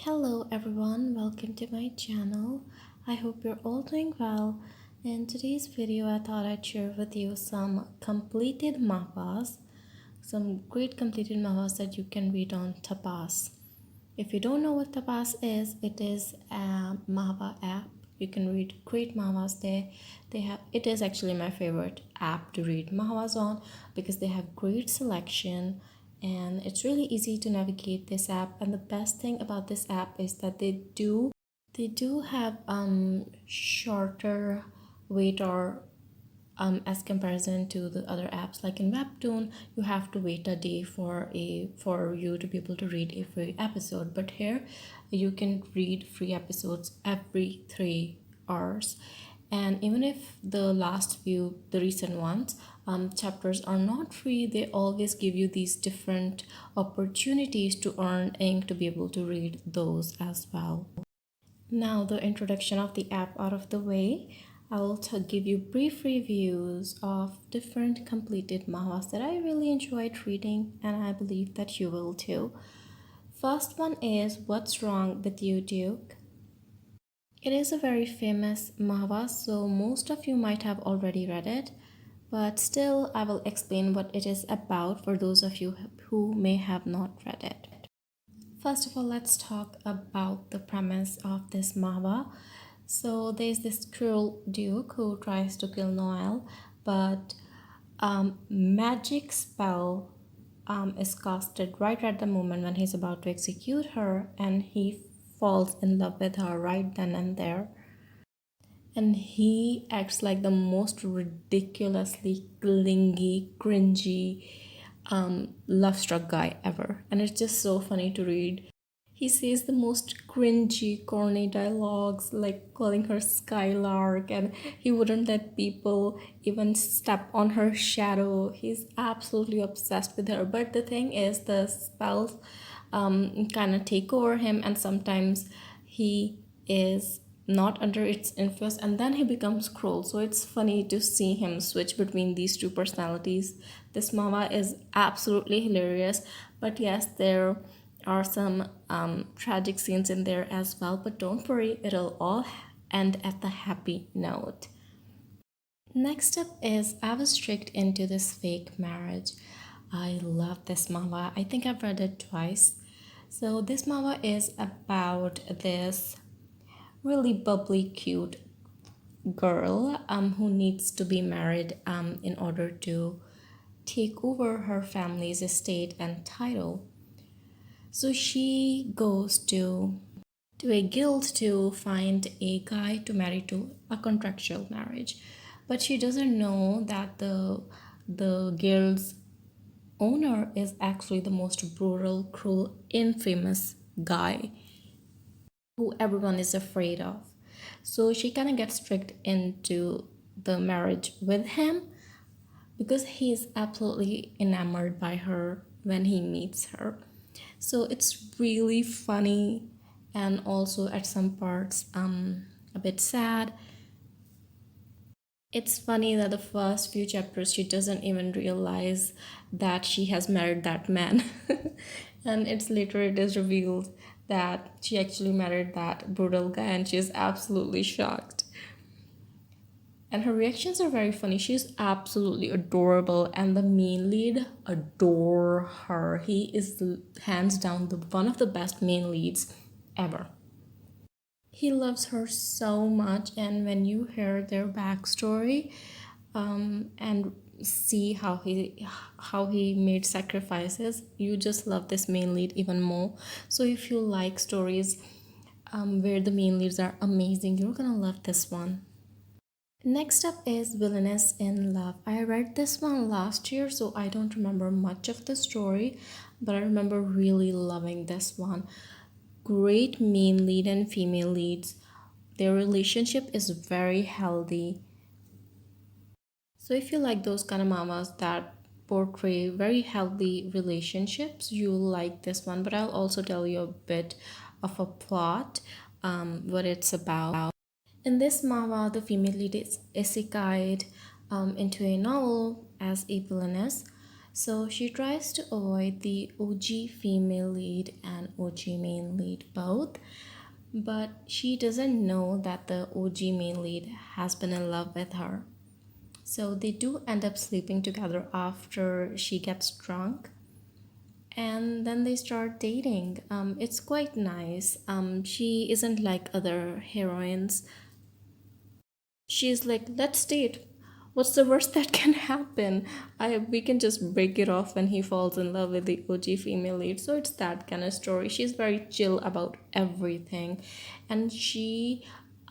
Hello everyone, welcome to my channel. I hope you're all doing well. In today's video, I thought I'd share with you some completed manhwas, some great completed manhwas that you can read on Tapas. If you don't know what Tapas is, it is a manhwa app. You can read great manhwas there. It is actually my favorite app to read manhwas on because they have great selection and it's really easy to navigate this app. And the best thing about this app is that they do have shorter wait or as comparison to the other apps. Like in Webtoon, you have to wait a day for you to be able to read a free episode, but here you can read free episodes every 3 hours. And even if the recent ones, chapters are not free, they always give you these different opportunities to earn ink to be able to read those as well. Now, the introduction of the app out of the way, I will give you brief reviews of different completed manhwas that I really enjoyed reading, and I believe that you will too. First one is What's Wrong with You, Duke? It is a very famous manhwa, so most of you might have already read it, but still, I will explain what it is about for those of you who may have not read it. First of all, let's talk about the premise of this manhwa. So there's this cruel duke who tries to kill Noel, but magic spell is casted right at the moment when he's about to execute her, and he falls in love with her right then and there. And he acts like the most ridiculously clingy, cringy, love struck guy ever. And it's just so funny to read. He says the most cringy, corny dialogues, like calling her Skylark, and he wouldn't let people even step on her shadow. He's absolutely obsessed with her. But the thing is, the spells kind of take over him, and sometimes he is not under its influence and then he becomes cruel. So it's funny to see him switch between these two personalities. This mama is absolutely hilarious, but yes, there are some tragic scenes in there as well, but don't worry, it'll all end at the happy note. Next up is I was tricked into this fake marriage. I love this manga. I think I've read it twice. So this manga is about this really bubbly, cute girl who needs to be married in order to take over her family's estate and title. So she goes to a guild to find a guy to marry to a contractual marriage, but she doesn't know that the guild's owner is actually the most brutal, cruel, infamous guy who everyone is afraid of. So she kind of gets tricked into the marriage with him because he's absolutely enamored by her when he meets her. So it's really funny and also at some parts a bit sad. It's funny that the first few chapters she doesn't even realize that she has married that man. And it's later it is revealed that she actually married that brutal guy and she is absolutely shocked. And her reactions are very funny. She's absolutely adorable, and the main lead adore her. He is hands down the one of the best main leads ever. He loves her so much, and when you hear their backstory, and see how he made sacrifices, you just love this main lead even more. So if you like stories where the main leads are amazing, you're gonna love this one. Next up is Villainous in Love. I read this one last year, so I don't remember much of the story, but I remember really loving this one. Great main lead and female leads. Their relationship is very healthy. So if you like those kind of mamas that portray very healthy relationships, you'll like this one. But I'll also tell you a bit of a plot, what it's about. In this manhwa, the female lead is isekai'd into a novel as a villainess, So she tries to avoid the OG female lead and OG main lead both, but she doesn't know that the OG main lead has been in love with her. So they do end up sleeping together after she gets drunk, and then they start dating. It's quite nice. She isn't like other heroines. She's like, let's date. What's the worst that can happen? We can just break it off when he falls in love with the OG female lead. So it's that kind of story. She's very chill about everything, and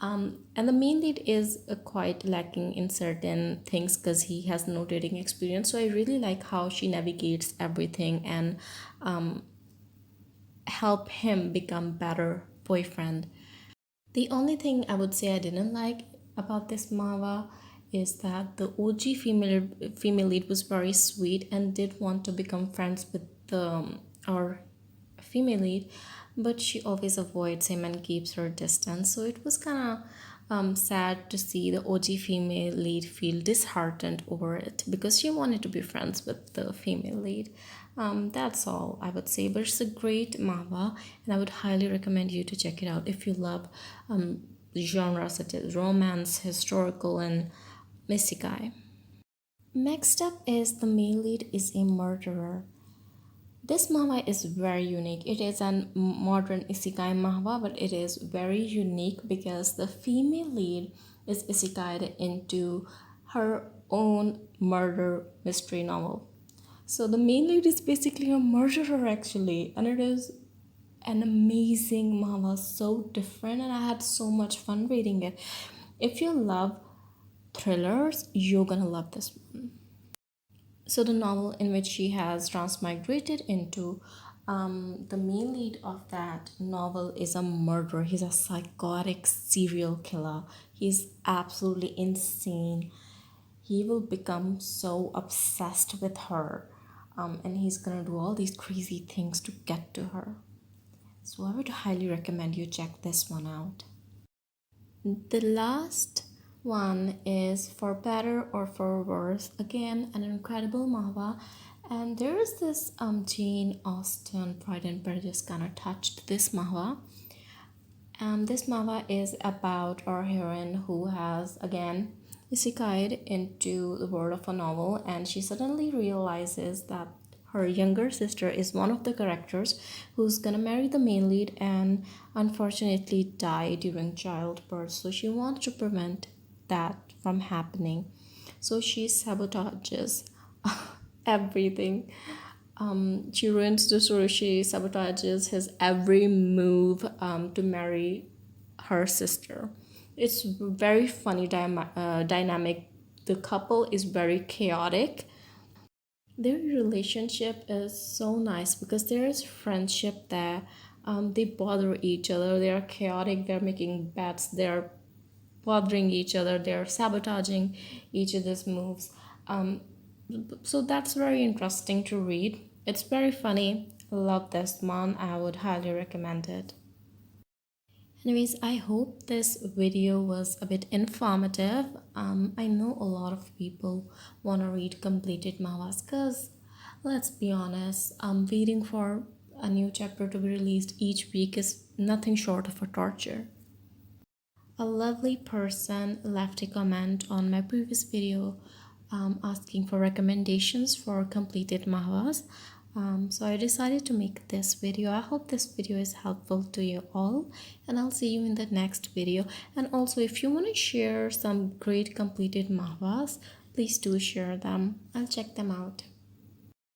and the main lead is quite lacking in certain things because he has no dating experience. So I really like how she navigates everything and help him become better boyfriend. The only thing I would say I didn't like about this Manhwa is that the OG female lead was very sweet and did want to become friends with our female lead, but she always avoids him and keeps her distance. So it was kind of sad to see the OG female lead feel disheartened over it because she wanted to be friends with the female lead. That's all I would say, but it's a great manga, and I would highly recommend you to check it out if you love genres such as romance, historical, and isekai. Next up is the male lead is a murderer. This manhwa is very unique. It is an modern isekai manhwa, but it is very unique because the female lead is isekai'd into her own murder mystery novel. So the main lead is basically a murderer actually, and it is an amazing manhwa, so different, and I had so much fun reading it. If you love thrillers, you're gonna love this one. So the novel in which she has transmigrated into, the main lead of that novel is a murderer. He's a psychotic serial killer. He's absolutely insane. He will become so obsessed with her, and he's gonna do all these crazy things to get to her. So I would highly recommend you check this one out. The last one is For Better or For Worse. Again, an incredible manhwa. And there is this Jane Austen Pride and Prejudice kind of touched this manhwa. This manhwa is about our heroine who has again isekai'd into the world of a novel, and she suddenly realizes that her younger sister is one of the characters who's gonna marry the main lead and unfortunately die during childbirth. So she wants to prevent that from happening. So she sabotages everything. She ruins the story. She sabotages his every move to marry her sister. It's very funny dynamic. The couple is very chaotic. Their relationship is so nice because there is friendship there. They bother each other. They are chaotic. They're making bets. They're bothering each other. They're sabotaging each other's moves. So that's very interesting to read. It's very funny. Love this one. I would highly recommend it. Anyways, I hope this video was a bit informative. I know a lot of people want to read completed manhwas because let's be honest, waiting for a new chapter to be released each week is nothing short of a torture. A lovely person left a comment on my previous video asking for recommendations for completed manhwas. So I decided to make this video. I hope this video is helpful to you all, and I'll see you in the next video. And also, if you want to share some great completed manhwas, please do share them. I'll check them out.